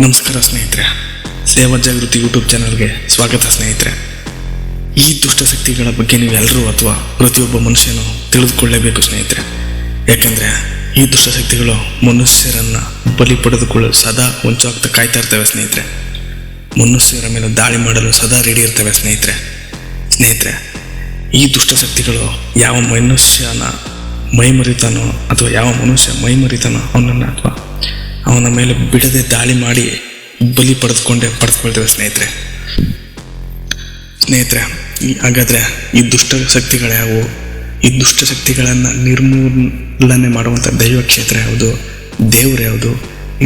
ನಮಸ್ಕಾರ ಸ್ನೇಹಿತರೆ, ಸೇವಾ ಜಾಗೃತಿ ಯೂಟ್ಯೂಬ್ ಚಾನಲ್ಗೆ ಸ್ವಾಗತ ಸ್ನೇಹಿತರೆ. ಈ ದುಷ್ಟಶಕ್ತಿಗಳ ಬಗ್ಗೆ ನೀವೆಲ್ಲರೂ ಅಥವಾ ಪ್ರತಿಯೊಬ್ಬ ಮನುಷ್ಯನು ತಿಳಿದುಕೊಳ್ಳಲೇಬೇಕು ಸ್ನೇಹಿತರೆ. ಯಾಕೆಂದರೆ ಈ ದುಷ್ಟಶಕ್ತಿಗಳು ಮನುಷ್ಯರನ್ನು ಬಲಿ ಪಡೆದುಕೊಳ್ಳಲು ಸದಾ ಹೊಂಚಾಗ್ತಾ ಕಾಯ್ತಾ ಇರ್ತವೆ ಸ್ನೇಹಿತರೆ. ಮನುಷ್ಯರ ಮೇಲೆ ದಾಳಿ ಮಾಡಲು ಸದಾ ರೆಡಿ ಇರ್ತವೆ ಸ್ನೇಹಿತರೆ. ಈ ದುಷ್ಟಶಕ್ತಿಗಳು ಯಾವ ಮನುಷ್ಯನ ಮೈಮರಿತಾನೋ ಅಥವಾ ಯಾವ ಮನುಷ್ಯ ಮೈಮರಿತಾನೋ ಅವನನ್ನು ಅಥವಾ ಅವನ ಮೇಲೆ ಬಿಡದೆ ದಾಳಿ ಮಾಡಿ ಬಲಿ ಪಡೆದುಕೊಳ್ತೇವೆ ಸ್ನೇಹಿತರೆ. ಹಾಗಾದರೆ ಈ ದುಷ್ಟಶಕ್ತಿಗಳ್ಯಾವು? ಈ ದುಷ್ಟಶಕ್ತಿಗಳನ್ನು ನಿರ್ಮೂಲನೆ ಮಾಡುವಂಥ ದೈವ ಕ್ಷೇತ್ರ ಯಾವುದು? ದೇವರು ಯಾವುದು?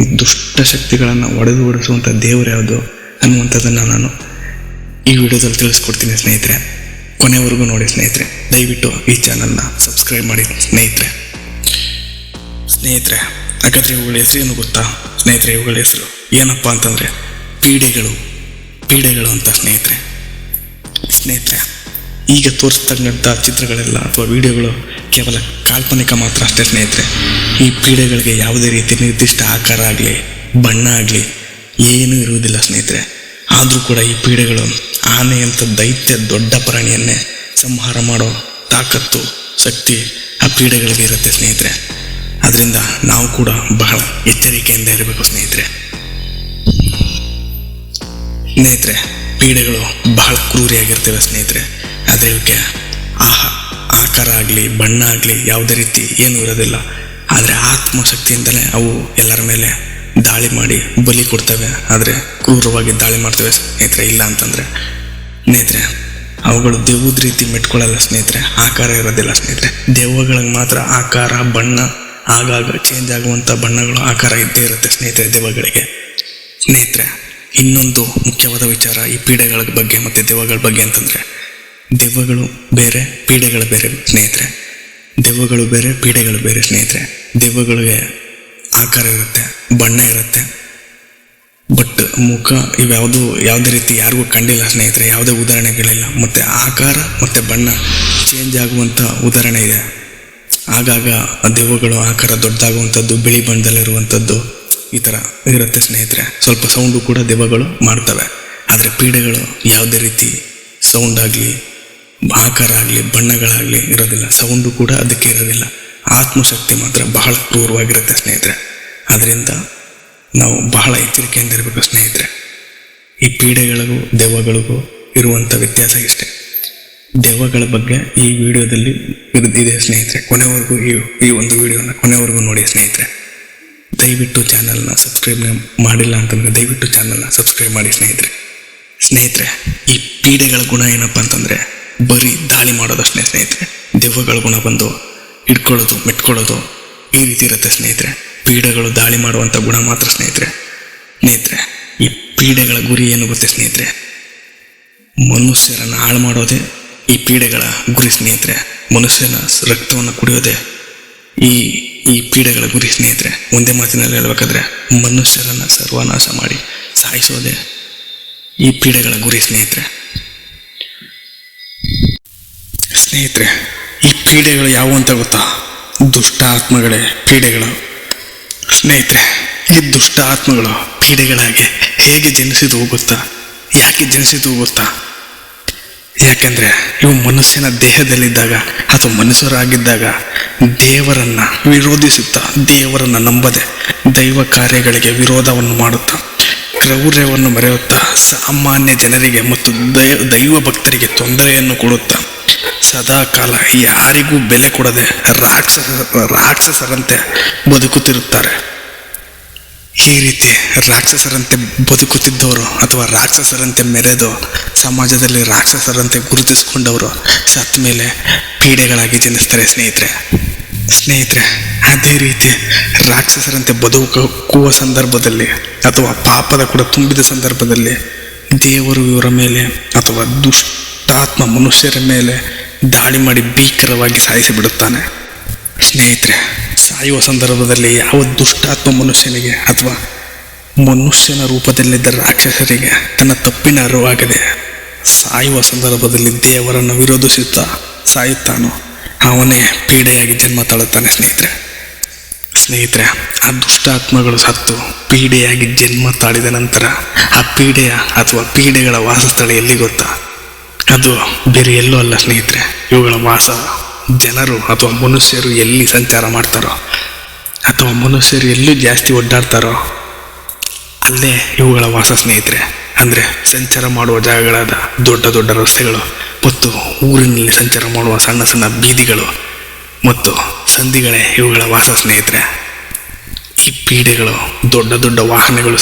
ಈ ದುಷ್ಟಶಕ್ತಿಗಳನ್ನು ಓಡಿಸುವಂಥ ದೇವರು ಯಾವುದು ಅನ್ನುವಂಥದ್ದನ್ನು ನಾನು ಈ ವಿಡಿಯೋದಲ್ಲಿ ತಿಳಿಸ್ಕೊಡ್ತೀನಿ ಸ್ನೇಹಿತರೆ. ಕೊನೆವರೆಗೂ ನೋಡಿ ಸ್ನೇಹಿತರೆ. ದಯವಿಟ್ಟು ಈ ಚಾನಲ್ನ ಸಬ್ಸ್ಕ್ರೈಬ್ ಮಾಡಿ ಸ್ನೇಹಿತರೆ. ಹಾಗಾದರೆ ಇವುಗಳ ಹೆಸರೇನು ಗೊತ್ತಾ ಸ್ನೇಹಿತರೆ? ಇವುಗಳ ಹೆಸರು ಏನಪ್ಪ ಅಂತಂದರೆ ಪೀಡೆಗಳು ಅಂತ ಸ್ನೇಹಿತರೆ. ಈಗ ತೋರಿಸ್ತಕ್ಕಂಥ ಚಿತ್ರಗಳೆಲ್ಲ ಅಥವಾ ವಿಡಿಯೋಗಳು ಕೇವಲ ಕಾಲ್ಪನಿಕ ಮಾತ್ರ ಅಷ್ಟೇ ಸ್ನೇಹಿತರೆ. ಈ ಪೀಡೆಗಳಿಗೆ ಯಾವುದೇ ರೀತಿ ನಿರ್ದಿಷ್ಟ ಆಕಾರ ಆಗಲಿ ಬಣ್ಣ ಆಗಲಿ ಏನೂ ಇರುವುದಿಲ್ಲ ಸ್ನೇಹಿತರೆ. ಆದರೂ ಕೂಡ ಈ ಪೀಡೆಗಳು ಆನೆಯಂಥ ದೈತ್ಯ ದೊಡ್ಡ ಪ್ರಾಣಿಯನ್ನೇ ಸಂಹಾರ ಮಾಡೋ ತಾಕತ್ತು ಶಕ್ತಿ ಆ ಪೀಡೆಗಳಿಗೆ ಇರುತ್ತೆ ಸ್ನೇಹಿತರೆ. ಅದರಿಂದ ನಾವು ಕೂಡ ಬಹಳ ಎಚ್ಚರಿಕೆಯಿಂದ ಇರಬೇಕು ಸ್ನೇಹಿತರೆ. ಪೀಡೆಗಳು ಬಹಳ ಕ್ರೂರಿಯಾಗಿರ್ತವೆ ಸ್ನೇಹಿತರೆ. ಆದರೆ ಇವಕ್ಕೆ ಆಕಾರ ಆಗಲಿ ಬಣ್ಣ ಆಗಲಿ ಯಾವುದೇ ರೀತಿ ಏನೂ ಇರೋದಿಲ್ಲ. ಆದರೆ ಆತ್ಮಶಕ್ತಿಯಿಂದಲೇ ಅವು ಎಲ್ಲರ ಮೇಲೆ ದಾಳಿ ಮಾಡಿ ಬಲಿ ಕೊಡ್ತವೆ. ಆದರೆ ಕ್ರೂರವಾಗಿ ದಾಳಿ ಮಾಡ್ತವೆ ಸ್ನೇಹಿತರೆ. ಇಲ್ಲ ಅಂತಂದರೆ ಅವುಗಳು ದೆವ್ವದ ರೀತಿ ಮೆಟ್ಕೊಳ್ಳಲ್ಲ ಸ್ನೇಹಿತರೆ. ಆಕಾರ ಇರೋದಿಲ್ಲ ಸ್ನೇಹಿತರೆ. ದೆವ್ವಗಳಿಗೆ ಮಾತ್ರ ಆಕಾರ ಬಣ್ಣ ಆಗಾಗ ಚೇಂಜ್ ಆಗುವಂಥ ಬಣ್ಣಗಳು ಆಕಾರ ಇದ್ದೇ ಇರುತ್ತೆ ಸ್ನೇಹಿತರೆ ದೆವ್ವಗಳಿಗೆ. ಇನ್ನೊಂದು ಮುಖ್ಯವಾದ ವಿಚಾರ ಈ ಪೀಡೆಗಳ ಬಗ್ಗೆ ಮತ್ತು ದೆವ್ವಗಳ ಬಗ್ಗೆ ಅಂತಂದರೆ, ದೆವ್ವಗಳು ಬೇರೆ ಪೀಡೆಗಳು ಬೇರೆ ಸ್ನೇಹಿತರೆ. ದೆವ್ವಗಳು ಬೇರೆ ಪೀಡೆಗಳು ಬೇರೆ ಸ್ನೇಹಿತರೆ. ದೆವ್ವಗಳಿಗೆ ಆಕಾರ ಇರುತ್ತೆ, ಬಣ್ಣ ಇರುತ್ತೆ, ಬಟ್ ಮುಖ ಯಾವುದೇ ರೀತಿ ಯಾರಿಗೂ ಕಂಡಿಲ್ಲ ಸ್ನೇಹಿತರೆ. ಯಾವುದೇ ಉದಾಹರಣೆಗಳಿಲ್ಲ. ಮತ್ತು ಆಕಾರ ಮತ್ತು ಬಣ್ಣ ಚೇಂಜ್ ಆಗುವಂಥ ಉದಾಹರಣೆ ಇದೆ. ಆಗಾಗ ದೆವ್ವಗಳು ಆಕಾರ ದೊಡ್ಡದಾಗುವಂಥದ್ದು, ಬಿಳಿ ಬಣ್ಣದಲ್ಲಿರುವಂಥದ್ದು ಈ ಥರ ಇರುತ್ತೆ ಸ್ನೇಹಿತರೆ. ಸ್ವಲ್ಪ ಸೌಂಡು ಕೂಡ ದೆವ್ವಗಳು ಮಾಡ್ತವೆ. ಆದರೆ ಪೀಡೆಗಳು ಯಾವುದೇ ರೀತಿ ಸೌಂಡ್ ಆಗಲಿ ಆಕಾರ ಆಗಲಿ ಬಣ್ಣಗಳಾಗಲಿ ಇರೋದಿಲ್ಲ. ಸೌಂಡು ಕೂಡ ಅದಕ್ಕೆ ಇರೋದಿಲ್ಲ. ಆತ್ಮಶಕ್ತಿ ಮಾತ್ರ ಬಹಳ ಕ್ರೂರವಾಗಿರುತ್ತೆ ಸ್ನೇಹಿತರೆ. ಅದರಿಂದ ನಾವು ಬಹಳ ಎಚ್ಚರಿಕೆಯಿಂದ ಇರಬೇಕು ಸ್ನೇಹಿತರೆ. ಈ ಪೀಡೆಗಳಿಗೂ ದೆವ್ವಗಳಿಗೂ ಇರುವಂಥ ವ್ಯತ್ಯಾಸ ಇಷ್ಟೇ. ದೆವ್ವಗಳ ಬಗ್ಗೆ ಈ ವಿಡಿಯೋದಲ್ಲಿ ಇದೆ ಸ್ನೇಹಿತರೆ. ಕೊನೆವರೆಗೂ ಈ ಒಂದು ವಿಡಿಯೋನ ಕೊನೆವರೆಗೂ ನೋಡಿ ಸ್ನೇಹಿತರೆ. ದಯವಿಟ್ಟು ಚಾನಲ್ನ ಸಬ್ಸ್ಕ್ರೈಬ್ ಮಾಡಿಲ್ಲ ಅಂತಂದರೆ ದಯವಿಟ್ಟು ಚಾನಲ್ನ ಸಬ್ಸ್ಕ್ರೈಬ್ ಮಾಡಿ ಸ್ನೇಹಿತರೆ. ಈ ಪೀಡೆಗಳ ಗುಣ ಏನಪ್ಪ ಅಂತಂದರೆ ಬರೀ ದಾಳಿ ಮಾಡೋದಷ್ಟೇ ಸ್ನೇಹಿತರೆ. ದೆವ್ವಗಳ ಗುಣ ಬಂದು ಹಿಡ್ಕೊಳ್ಳೋದು ಮೆಟ್ಕೊಳ್ಳೋದು ಈ ರೀತಿ ಇರುತ್ತೆ ಸ್ನೇಹಿತರೆ. ಪೀಡೆಗಳು ದಾಳಿ ಮಾಡುವಂಥ ಗುಣ ಮಾತ್ರ ಸ್ನೇಹಿತರೆ. ಈ ಪೀಡೆಗಳ ಗುರಿ ಏನು ಗೊತ್ತೇ ಸ್ನೇಹಿತರೆ? ಮನುಷ್ಯರನ್ನು ಹಾಳು ಮಾಡೋದೇ ಈ ಪೀಡೆಗಳ ಗುರಿ ಸ್ನೇಹಿತರೆ. ಮನುಷ್ಯನ ರಕ್ತವನ್ನು ಕುಡಿಯೋದೇ ಈ ಪೀಡೆಗಳ ಗುರಿ ಸ್ನೇಹಿತರೆ. ಒಂದೇ ಮಾತಿನಲ್ಲಿ ಹೇಳ್ಬೇಕಾದ್ರೆ ಮನುಷ್ಯರನ್ನು ಸರ್ವನಾಶ ಮಾಡಿ ಸಾಯಿಸೋದೇ ಈ ಪೀಡೆಗಳ ಗುರಿ ಸ್ನೇಹಿತರೆ. ಈ ಪೀಡೆಗಳು ಯಾವುವು ಅಂತ ಗೊತ್ತಾ? ದುಷ್ಟ ಆತ್ಮಗಳೇ ಪೀಡೆಗಳು ಸ್ನೇಹಿತರೆ. ಈ ದುಷ್ಟ ಆತ್ಮಗಳು ಪೀಡೆಗಳಾಗಿ ಹೇಗೆ ಜನಿಸಿದವು ಗೊತ್ತಾ? ಯಾಕೆ ಜನಿಸಿದವು ಗೊತ್ತಾ? ಯಾಕೆಂದರೆ ಇವು ಮನುಷ್ಯನ ದೇಹದಲ್ಲಿದ್ದಾಗ ಅಥವಾ ಮನುಷ್ಯರಾಗಿದ್ದಾಗ ದೇವರನ್ನು ವಿರೋಧಿಸುತ್ತಾ, ದೇವರನ್ನು ನಂಬದೆ ದೈವ ಕಾರ್ಯಗಳಿಗೆ ವಿರೋಧವನ್ನು ಮಾಡುತ್ತಾ, ಕ್ರೌರ್ಯವನ್ನು ಮೆರೆಯುತ್ತಾ, ಸಾಮಾನ್ಯ ಜನರಿಗೆ ಮತ್ತು ದೈವ ಭಕ್ತರಿಗೆ ತೊಂದರೆಯನ್ನು ಕೊಡುತ್ತಾ, ಸದಾಕಾಲ ಯಾರಿಗೂ ಬೆಲೆ ಕೊಡದೆ ರಾಕ್ಷಸರಂತೆ ಬದುಕುತ್ತಿರುತ್ತಾರೆ. ಈ ರೀತಿ ರಾಕ್ಷಸರಂತೆ ಬದುಕುತ್ತಿದ್ದವರು ಅಥವಾ ರಾಕ್ಷಸರಂತೆ ಮೆರೆದು ಸಮಾಜದಲ್ಲಿ ರಾಕ್ಷಸರಂತೆ ಗುರುತಿಸಿಕೊಂಡವರು ಸತ್ತ ಮೇಲೆ ಪೀಡೆಗಳಾಗಿ ಜನಿಸ್ತಾರೆ ಸ್ನೇಹಿತರೆ. ಅದೇ ರೀತಿ ರಾಕ್ಷಸರಂತೆ ಬದುಕುವ ಸಂದರ್ಭದಲ್ಲಿ ಅಥವಾ ಪಾಪದ ಕೂಡ ತುಂಬಿದ ಸಂದರ್ಭದಲ್ಲಿ ದೇವರು ಇವರ ಮೇಲೆ ಅಥವಾ ದುಷ್ಟಾತ್ಮ ಮನುಷ್ಯರ ಮೇಲೆ ದಾಳಿ ಮಾಡಿ ಭೀಕರವಾಗಿ ಸಾಯಿಸಿಬಿಡುತ್ತಾನೆ ಸ್ನೇಹಿತರೆ. ಸಾಯುವ ಸಂದರ್ಭದಲ್ಲಿ ಯಾವ ದುಷ್ಟಾತ್ಮ ಮನುಷ್ಯನಿಗೆ ಅಥವಾ ಮನುಷ್ಯನ ರೂಪದಲ್ಲಿದ್ದ ರಾಕ್ಷಸರಿಗೆ ತನ್ನ ತಪ್ಪಿನ ಅರಿವಾಗದೆ ಸಾಯುವ ಸಂದರ್ಭದಲ್ಲಿ ದೇವರನ್ನು ವಿರೋಧಿಸುತ್ತಾ ಸಾಯುತ್ತಾನೋ ಅವನೇ ಪೀಡೆಯಾಗಿ ಜನ್ಮ ತಾಳುತ್ತಾನೆ ಸ್ನೇಹಿತರೆ. ಸ್ನೇಹಿತರೆ, ಆ ದುಷ್ಟಾತ್ಮಗಳು ಸತ್ತು ಪೀಡೆಯಾಗಿ ಜನ್ಮ ತಾಳಿದ ನಂತರ ಆ ಪೀಡೆಯ ಅಥವಾ ಪೀಡೆಗಳ ವಾಸಸ್ಥಳ ಎಲ್ಲಿ ಗೊತ್ತಾ? ಅದು ಬೇರೆ ಎಲ್ಲೂ ಅಲ್ಲ ಸ್ನೇಹಿತರೆ. ಇವುಗಳ ವಾಸ ಜನರು ಅಥವಾ ಮನುಷ್ಯರು ಎಲ್ಲಿ ಸಂಚಾರ ಮಾಡ್ತಾರೋ ಅಥವಾ ಮನುಷ್ಯರು ಎಲ್ಲಿ ಜಾಸ್ತಿ ಒಡ್ಡಾಡ್ತಾರೋ ಅಲ್ಲೇ ಇವುಗಳ ವಾಸ ಸ್ನೇಹಿತರೆ. ಅಂದರೆ ಸಂಚಾರ ಮಾಡುವ ಜಾಗಗಳಾದ ದೊಡ್ಡ ದೊಡ್ಡ ರಸ್ತೆಗಳು ಮತ್ತು ಊರಿನಲ್ಲಿ ಸಂಚಾರ ಮಾಡುವ ಸಣ್ಣ ಸಣ್ಣ ಬೀದಿಗಳು ಮತ್ತು ಸಂಧಿಗಳೇ ಇವುಗಳ ವಾಸ ಸ್ನೇಹಿತರೆ. ಈ ಪೀಡೆಗಳು ದೊಡ್ಡ ದೊಡ್ಡ ವಾಹನಗಳು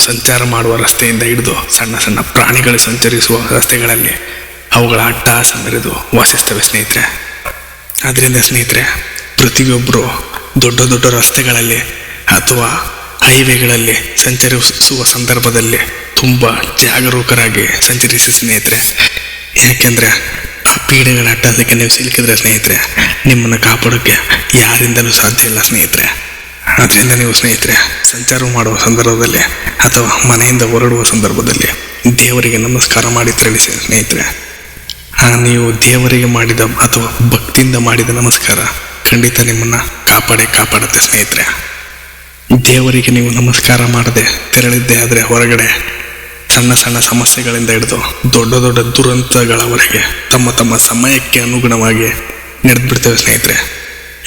ಸಂಚಾರ ಮಾಡುವ ರಸ್ತೆಯಿಂದ ಹಿಡಿದು ಸಣ್ಣ ಸಣ್ಣ ಪ್ರಾಣಿಗಳು ಸಂಚರಿಸುವ ರಸ್ತೆಗಳಲ್ಲಿ ಅವುಗಳ ಅಟ್ಟಹಾಸ ಮೆರೆದು ವಾಸಿಸ್ತವೆ ಸ್ನೇಹಿತರೆ. ಆದ್ದರಿಂದ ಸ್ನೇಹಿತರೆ, ಪ್ರತಿಯೊಬ್ಬರು ದೊಡ್ಡ ದೊಡ್ಡ ರಸ್ತೆಗಳಲ್ಲಿ ಅಥವಾ ಹೈವೇಗಳಲ್ಲಿ ಸಂಚರಿಸುವ ಸಂದರ್ಭದಲ್ಲಿ ತುಂಬ ಜಾಗರೂಕರಾಗಿ ಸಂಚರಿಸಿ ಸ್ನೇಹಿತರೆ. ಯಾಕೆಂದರೆ ಆ ಪೀಡೆಗಳ ಅಟ್ಟಹಾಸಕ್ಕೆ ನೀವು ಸಿಲುಕಿದ್ರೆ ಸ್ನೇಹಿತರೆ, ನಿಮ್ಮನ್ನು ಕಾಪಾಡೋಕ್ಕೆ ಯಾರಿಂದಲೂ ಸಾಧ್ಯ ಇಲ್ಲ ಸ್ನೇಹಿತರೆ. ಆದ್ದರಿಂದ ನೀವು ಸ್ನೇಹಿತರೆ ಸಂಚಾರ ಮಾಡುವ ಸಂದರ್ಭದಲ್ಲಿ ಅಥವಾ ಮನೆಯಿಂದ ಹೊರಡುವ ಸಂದರ್ಭದಲ್ಲಿ ದೇವರಿಗೆ ನಮಸ್ಕಾರ ಮಾಡಿ ತಿಳಿಸಿ ಸ್ನೇಹಿತರೆ. ನೀವು ದೇವರಿಗೆ ಮಾಡಿದ ಅಥವಾ ಭಕ್ತಿಯಿಂದ ಮಾಡಿದ ನಮಸ್ಕಾರ ಖಂಡಿತ ನಿಮ್ಮನ್ನು ಕಾಪಾಡುತ್ತೆ ಸ್ನೇಹಿತರೆ. ದೇವರಿಗೆ ನೀವು ನಮಸ್ಕಾರ ಮಾಡದೆ ತೆರಳಿದ್ದೆ ಆದರೆ ಹೊರಗಡೆ ಸಣ್ಣ ಸಣ್ಣ ಸಮಸ್ಯೆಗಳಿಂದ ಹಿಡಿದು ದೊಡ್ಡ ದೊಡ್ಡ ದುರಂತಗಳವರೆಗೆ ತಮ್ಮ ಸಮಯಕ್ಕೆ ಅನುಗುಣವಾಗಿ ನಡೆದು ಬಿಡ್ತೇವೆ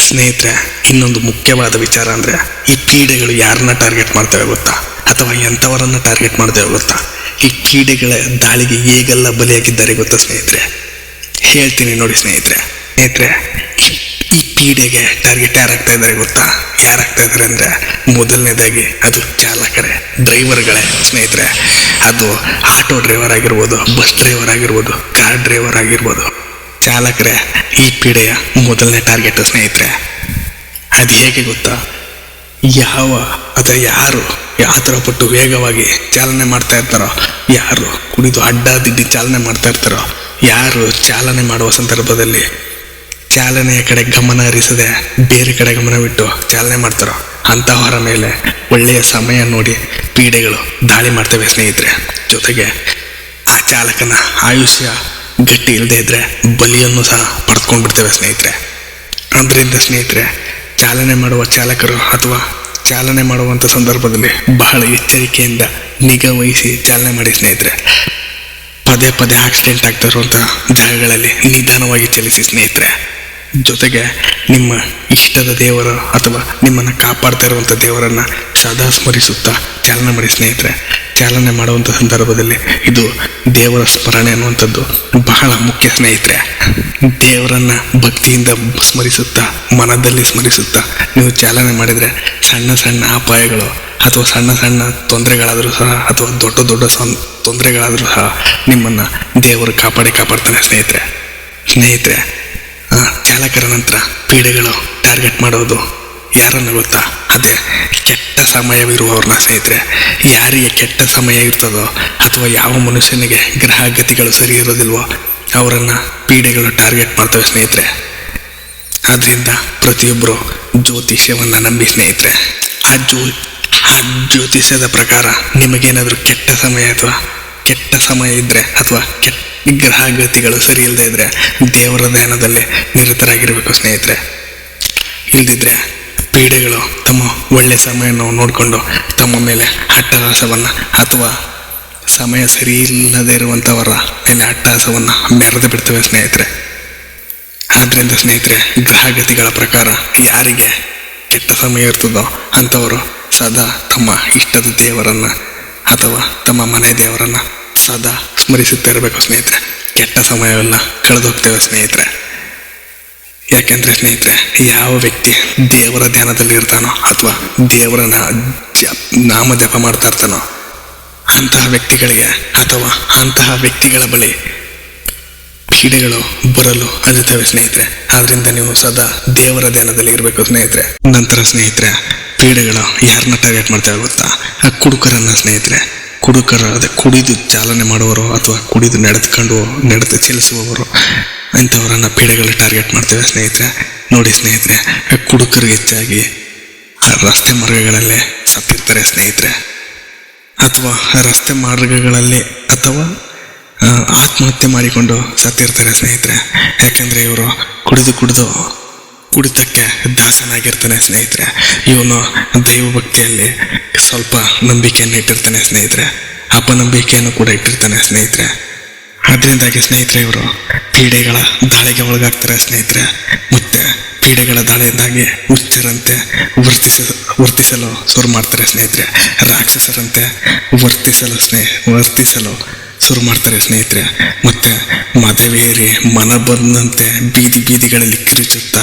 ಸ್ನೇಹಿತರೆ. ಇನ್ನೊಂದು ಮುಖ್ಯವಾದ ವಿಚಾರ ಅಂದರೆ, ಈ ಪೀಡೆಗಳು ಯಾರನ್ನ ಟಾರ್ಗೆಟ್ ಮಾಡ್ತೇವೆ ಗೊತ್ತಾ? ಅಥವಾ ಎಂಥವರನ್ನ ಟಾರ್ಗೆಟ್ ಮಾಡ್ತೇವೆ ಗೊತ್ತಾ? ಈ ಪೀಡೆಗಳ ದಾಳಿಗೆ ಹೇಗೆಲ್ಲ ಬಲಿಯಾಗಿದ್ದಾರೆ ಗೊತ್ತಾ ಸ್ನೇಹಿತರೆ? ಹೇಳ್ತೀನಿ ನೋಡಿ ಸ್ನೇಹಿತರೆ. ಈ ಪೀಡೆಗೆ ಟಾರ್ಗೆಟ್ ಯಾರಾಗ್ತಾ ಇದ್ದಾರೆ ಗೊತ್ತಾ? ಯಾರಾಗ್ತಾ ಇದ್ದಾರೆ ಅಂದರೆ, ಮೊದಲನೇದಾಗಿ ಅದು ಡ್ರೈವರ್ಗಳೇ ಸ್ನೇಹಿತರೆ. ಅದು ಆಟೋ ಡ್ರೈವರ್ ಆಗಿರ್ಬೋದು, ಬಸ್ ಡ್ರೈವರ್ ಆಗಿರ್ಬೋದು, ಕಾರ್ ಡ್ರೈವರ್ ಆಗಿರ್ಬೋದು, ಚಾಲಕರೇ ಈ ಪೀಡೆಯ ಮೊದಲನೇ ಟಾರ್ಗೆಟ್ ಸ್ನೇಹಿತರೆ. ಅದು ಹೇಗೆ ಗೊತ್ತಾ? ಯಾರು ಯಾವ ಥರ ಪಟ್ಟು ವೇಗವಾಗಿ ಚಾಲನೆ ಮಾಡ್ತಾ ಇರ್ತಾರೋ, ಯಾರು ಕುಡಿದು ಅಡ್ಡಾದಿಡ್ಡಿ ಚಾಲನೆ ಮಾಡ್ತಾ ಇರ್ತಾರೋ, ಯಾರು ಚಾಲನೆ ಮಾಡುವ ಸಂದರ್ಭದಲ್ಲಿ ಚಾಲನೆಯ ಕಡೆ ಗಮನ ಹರಿಸದೆ ಬೇರೆ ಕಡೆ ಗಮನವಿಟ್ಟು ಚಾಲನೆ ಮಾಡ್ತಾರೋ ಅಂತಹವರ ಮೇಲೆ ಒಳ್ಳೆಯ ಸಮಯ ನೋಡಿ ಪೀಡೆಗಳು ದಾಳಿ ಮಾಡ್ತವೆ ಸ್ನೇಹಿತರೆ. ಜೊತೆಗೆ ಆ ಚಾಲಕನ ಆಯುಷ್ಯ ಗಟ್ಟಿ ಇಲ್ಲದೆ ಇದ್ರೆ ಬಲಿಯನ್ನು ಸಹ ಪಡೆದುಕೊಂಡ್ಬಿಡ್ತೇವೆ ಸ್ನೇಹಿತರೆ. ಅದರಿಂದ ಸ್ನೇಹಿತರೆ, ಚಾಲನೆ ಮಾಡುವ ಚಾಲಕರು ಅಥವಾ ಚಾಲನೆ ಮಾಡುವಂಥ ಸಂದರ್ಭದಲ್ಲಿ ಬಹಳ ಎಚ್ಚರಿಕೆಯಿಂದ ನಿಗಾ ವಹಿಸಿ ಚಾಲನೆ ಮಾಡಿ ಸ್ನೇಹಿತರೆ. ಪದೇ ಆಕ್ಸಿಡೆಂಟ್ ಆಗ್ತಾ ಇರುವಂಥ ಜಾಗಗಳಲ್ಲಿ ನಿಧಾನವಾಗಿ ಚಲಿಸಿ ಸ್ನೇಹಿತರೆ. ಜೊತೆಗೆ ನಿಮ್ಮ ಇಷ್ಟದ ದೇವರು ಅಥವಾ ನಿಮ್ಮನ್ನು ಕಾಪಾಡ್ತಾ ಇರುವಂಥ ದೇವರನ್ನು ಸದಾ ಸ್ಮರಿಸುತ್ತಾ ಚಾಲನೆ ಮಾಡಿ ಸ್ನೇಹಿತರೆ. ಚಾಲನೆ ಮಾಡುವಂಥ ಸಂದರ್ಭದಲ್ಲಿ ಇದು ದೇವರ ಸ್ಮರಣೆ ಅನ್ನುವಂಥದ್ದು ಬಹಳ ಮುಖ್ಯ ಸ್ನೇಹಿತರೆ. ದೇವರನ್ನು ಭಕ್ತಿಯಿಂದ ಸ್ಮರಿಸುತ್ತಾ, ಮನದಲ್ಲಿ ಸ್ಮರಿಸುತ್ತಾ ನೀವು ಚಾಲನೆ ಮಾಡಿದರೆ ಸಣ್ಣ ಸಣ್ಣ ಅಪಾಯಗಳು ಅಥವಾ ಸಣ್ಣ ಸಣ್ಣ ತೊಂದರೆಗಳಾದರೂ ಸಹ ಅಥವಾ ದೊಡ್ಡ ದೊಡ್ಡ ತೊಂದರೆಗಳಾದರೂ ಸಹ ನಿಮ್ಮನ್ನು ದೇವರು ಕಾಪಾಡ್ತಾನೆ ಸ್ನೇಹಿತರೆ. ಚಾಲಕರ ನಂತರ ಪೀಡೆಗಳು ಟಾರ್ಗೆಟ್ ಮಾಡೋದು ಯಾರನ್ನು ಗೊತ್ತಾ? ಅದೇ ಕೆಟ್ಟ ಸಮಯವಿರುವವ್ರನ್ನ ಸ್ನೇಹಿತರೆ. ಯಾರಿಗೆ ಕೆಟ್ಟ ಸಮಯ ಇರ್ತದೋ ಅಥವಾ ಯಾವ ಮನುಷ್ಯನಿಗೆ ಗ್ರಹಗತಿಗಳು ಸರಿ ಇರೋದಿಲ್ವೋ ಅವರನ್ನು ಪೀಡೆಗಳು ಟಾರ್ಗೆಟ್ ಮಾಡ್ತವೆ ಸ್ನೇಹಿತರೆ. ಆದ್ದರಿಂದ ಪ್ರತಿಯೊಬ್ಬರು ಜ್ಯೋತಿಷ್ಯವನ್ನು ನಂಬಿ ಸ್ನೇಹಿತರೆ. ಆ ಜ್ಯೋತಿಷ್ಯದ ಪ್ರಕಾರ ನಿಮಗೇನಾದರೂ ಕೆಟ್ಟ ಸಮಯ ಇದ್ದರೆ ಅಥವಾ ಕೆಟ್ಟ ಗ್ರಹಗತಿಗಳು ಸರಿ ಇಲ್ಲದೆ ಇದ್ದರೆ ದೇವರ ಧ್ಯಾನದಲ್ಲಿ ನಿರತರಾಗಿರಬೇಕು ಸ್ನೇಹಿತರೆ. ಇಲ್ದಿದ್ರೆ ಪೀಡೆಗಳು ತಮ್ಮ ಒಳ್ಳೆಯ ಸಮಯವನ್ನು ನೋಡಿಕೊಂಡು ತಮ್ಮ ಮೇಲೆ ಅಟ್ಟಹಾಸವನ್ನು ಅಥವಾ ಸಮಯ ಸರಿ ಇಲ್ಲದೆ ಇರುವಂಥವರ ಮೇಲೆ ಅಟ್ಟಹಾಸವನ್ನು ಮೆರೆದು ಬಿಡ್ತವೆ ಸ್ನೇಹಿತರೆ. ಆದ್ದರಿಂದ ಸ್ನೇಹಿತರೆ, ಗ್ರಹಗತಿಗಳ ಪ್ರಕಾರ ಯಾರಿಗೆ ಕೆಟ್ಟ ಸಮಯ ಇರ್ತದೋ ಅಂಥವರು ಸದಾ ತಮ್ಮ ಇಷ್ಟದ ದೇವರನ್ನು ಅಥವಾ ತಮ್ಮ ಮನೆ ದೇವರನ್ನು ಸದಾ ಸ್ಮರಿಸುತ್ತಾ ಇರಬೇಕು ಸ್ನೇಹಿತರೆ. ಕೆಟ್ಟ ಸಮಯವೆಲ್ಲ ಕಳೆದೋಗ್ತೇವೆ ಸ್ನೇಹಿತರೆ. ಯಾಕೆಂದರೆ ಸ್ನೇಹಿತರೆ, ಯಾವ ವ್ಯಕ್ತಿ ದೇವರ ಧ್ಯಾನದಲ್ಲಿ ಇರ್ತಾನೋ ಅಥವಾ ದೇವರ ನಾಮ ಜಪ ಮಾಡ್ತಾ ಇರ್ತಾನೋ ಅಂತಹ ವ್ಯಕ್ತಿಗಳಿಗೆ ಅಥವಾ ಅಂತಹ ವ್ಯಕ್ತಿಗಳ ಬಳಿ ಪೀಡೆಗಳು ಬರಲು ಅಜುತ್ತವೆ ಸ್ನೇಹಿತರೆ. ಆದ್ದರಿಂದ ನೀವು ಸದಾ ದೇವರ ಧ್ಯಾನದಲ್ಲಿ ಇರಬೇಕು ಸ್ನೇಹಿತರೆ. ನಂತರ ಸ್ನೇಹಿತರೆ, ಪೀಡೆಗಳು ಯಾರನ್ನ ಟಾರ್ಗೆಟ್ ಮಾಡ್ತೇವೆ ಗೊತ್ತಾ? ಕುಡುಕರನ್ನ ಸ್ನೇಹಿತರೆ. ಕುಡಿದು ಚಾಲನೆ ಮಾಡುವವರು ಅಥವಾ ಕುಡಿದು ನಡೆದು ಚಲಿಸುವವರು ಇಂಥವರನ್ನು ಪೀಡೆಗಳು ಟಾರ್ಗೆಟ್ ಮಾಡ್ತೇವೆ ಸ್ನೇಹಿತರೆ. ನೋಡಿ ಸ್ನೇಹಿತರೆ, ಕುಡುಕರು ಹೆಚ್ಚಾಗಿ ರಸ್ತೆ ಮಾರ್ಗಗಳಲ್ಲೇ ಸತ್ತಿರ್ತಾರೆ ಸ್ನೇಹಿತರೆ. ಅಥವಾ ರಸ್ತೆ ಮಾರ್ಗಗಳಲ್ಲಿ ಅಥವಾ ಆತ್ಮಹತ್ಯೆ ಮಾಡಿಕೊಂಡು ಸತ್ತಿರ್ತಾರೆ ಸ್ನೇಹಿತರೆ. ಯಾಕೆಂದರೆ ಇವರು ಕುಡಿದು ಕುಡಿತಕ್ಕೆ ದಾಸನಾಗಿರ್ತಾನೆ ಸ್ನೇಹಿತರೆ. ಇವನು ದೈವ ಭಕ್ತಿಯಲ್ಲಿ ಸ್ವಲ್ಪ ನಂಬಿಕೆಯನ್ನು ಇಟ್ಟಿರ್ತಾನೆ ಸ್ನೇಹಿತರೆ, ಅಪನಂಬಿಕೆಯನ್ನು ಕೂಡ ಇಟ್ಟಿರ್ತಾನೆ ಸ್ನೇಹಿತರೆ. ಅದರಿಂದಾಗಿ ಸ್ನೇಹಿತರೆ ಇವರು ಪೀಡೆಗಳ ದಾಳಿಗೆ ಒಳಗಾಗ್ತಾರೆ ಸ್ನೇಹಿತರೆ. ಮತ್ತೆ ಪೀಡೆಗಳ ದಾಳಿಯಿಂದಾಗಿ ಹುಚ್ಚರಂತೆ ವರ್ತಿಸಲು ಶುರು ಮಾಡ್ತಾರೆ ಸ್ನೇಹಿತರೆ. ರಾಕ್ಷಸರಂತೆ ವರ್ತಿಸಲು ಶುರು ಮಾಡ್ತಾರೆ ಸ್ನೇಹಿತರೆ. ಮತ್ತೆ ಮದವೇರಿ ಮನ ಬಂದಂತೆ ಬೀದಿಗಳಲ್ಲಿ ಕಿರುಚುತ್ತಾ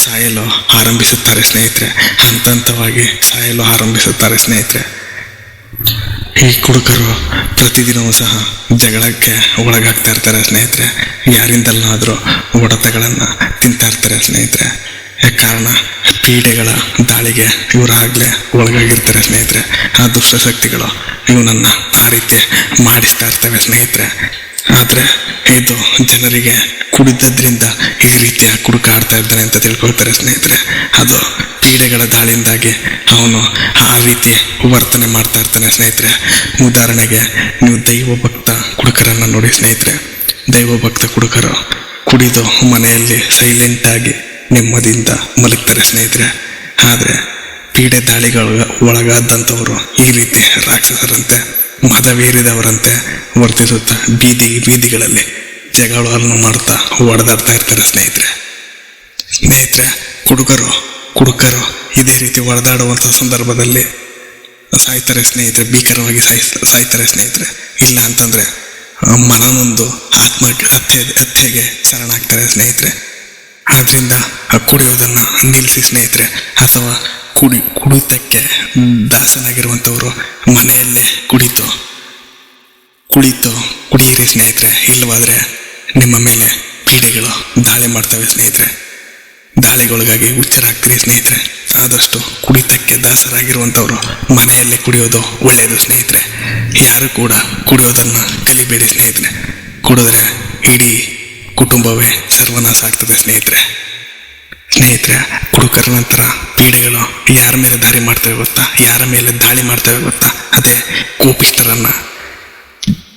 ಸಾಯಲು ಆರಂಭಿಸುತ್ತಾರೆ ಸ್ನೇಹಿತರೆ. ಹಂತವಾಗಿ ಸಾಯಲು ಆರಂಭಿಸುತ್ತಾರೆ ಸ್ನೇಹಿತರೆ. ಈ ಕುಡುಕರು ಪ್ರತಿದಿನವೂ ಸಹ ಜಗಳಕ್ಕೆ ಒಳಗಾಗ್ತಾ ಇರ್ತಾರೆ ಸ್ನೇಹಿತರೆ. ಯಾರಿಂದಲ್ಲಾದರೂ ಹೊಡೆತಗಳನ್ನು ತಿಂತಾ ಇರ್ತಾರೆ ಸ್ನೇಹಿತರೆ. ಕಾರಣ ಪೀಡೆಗಳ ದಾಳಿಗೆ ಇವರಾಗಲೇ ಒಳಗಾಗಿರ್ತಾರೆ ಸ್ನೇಹಿತರೆ. ಆ ದುಷ್ಟಶಕ್ತಿಗಳು ಇವನನ್ನು ಆ ರೀತಿ ಮಾಡಿಸ್ತಾ ಇರ್ತವೆ ಸ್ನೇಹಿತರೆ. ಆದರೆ ಇದು ಜನರಿಗೆ ಕುಡಿದದ್ರಿಂದ ಈ ರೀತಿಯ ಕುಡುಕ ಆಡ್ತಾ ಇದ್ದಾನೆ ಅಂತ ತಿಳ್ಕೊಳ್ತಾರೆ ಸ್ನೇಹಿತರೆ. ಅದು ಪೀಡೆಗಳ ದಾಳಿಯಿಂದಾಗಿ ಅವನು ಆ ರೀತಿ ವರ್ತನೆ ಮಾಡ್ತಾ ಇರ್ತಾನೆ ಸ್ನೇಹಿತರೆ. ಉದಾಹರಣೆಗೆ ನೀವು ದೈವ ಭಕ್ತ ಕುಡುಕರನ್ನು ನೋಡಿ ಸ್ನೇಹಿತರೆ. ದೈವ ಭಕ್ತ ಕುಡುಕರು ಕುಡಿದು ಮನೆಯಲ್ಲಿ ಸೈಲೆಂಟಾಗಿ ನೆಮ್ಮದಿಯಿಂದ ಮಲಗ್ತಾರೆ ಸ್ನೇಹಿತರೆ. ಆದರೆ ಪೀಡೆ ದಾಳಿಗಳ ಒಳಗಾದಂಥವರು ಈ ರೀತಿ ರಾಕ್ಷಸರಂತೆ ಮದವೇರಿದವರಂತೆ ವರ್ತಿಸುತ್ತಾ ಬೀದಿಗಳಲ್ಲಿ ಜಗಳವನ್ನು ಮಾಡ್ತಾ ಹೊಡೆದಾಡ್ತಾ ಇರ್ತಾರೆ ಸ್ನೇಹಿತರೆ. ಕುಡುಕರು ಇದೇ ರೀತಿ ಹೊಡೆದಾಡುವಂಥ ಸಂದರ್ಭದಲ್ಲಿ ಸಾಯ್ತಾರೆ ಸ್ನೇಹಿತರೆ. ಭೀಕರವಾಗಿ ಸಾಯ್ತಾರೆ ಸ್ನೇಹಿತರೆ. ಇಲ್ಲ ಅಂತಂದ್ರೆ ಮನನೊಂದು ಹತ್ಯೆಗೆ ಶರಣಾಗ್ತಾರೆ ಸ್ನೇಹಿತರೆ. ಆದ್ರಿಂದ ಕುಡಿಯೋದನ್ನ ನಿಲ್ಲಿಸಿ ಸ್ನೇಹಿತರೆ. ಅಥವಾ ಕುಡಿತಕ್ಕೆ ದಾಸನಾಗಿರುವಂಥವರು ಮನೆಯಲ್ಲೇ ಕುಡಿಯಿರಿ ಸ್ನೇಹಿತರೆ. ಇಲ್ಲವಾದ್ರೆ ನಿಮ್ಮ ಮೇಲೆ ಪೀಡೆಗಳು ದಾಳಿ ಮಾಡ್ತವೆ ಸ್ನೇಹಿತರೆ. ದಾಳಿಗೊಳಗಾಗಿ ಹುಚ್ಚರಾಗ್ತೀರಿ ಸ್ನೇಹಿತರೆ. ಆದಷ್ಟು ಕುಡಿತಕ್ಕೆ ದಾಸರಾಗಿರುವಂಥವರು ಮನೆಯಲ್ಲೇ ಕುಡಿಯೋದು ಒಳ್ಳೆಯದು ಸ್ನೇಹಿತರೆ. ಯಾರು ಕೂಡ ಕುಡಿಯೋದನ್ನು ಕಲಿಬೇಡಿ ಸ್ನೇಹಿತರೆ. ಕುಡಿದ್ರೆ ಇಡೀ ಕುಟುಂಬವೇ ಸರ್ವನಾಶ ಆಗ್ತದೆ ಸ್ನೇಹಿತರೆ. ಕುಡುಕರ ನಂತರ ಪೀಡೆಗಳು ಯಾರ ಮೇಲೆ ದಾಳಿ ಮಾಡ್ತವೆ ಗೊತ್ತಾ? ಅದೇ ಕೋಪಿಷ್ಟರನ್ನ,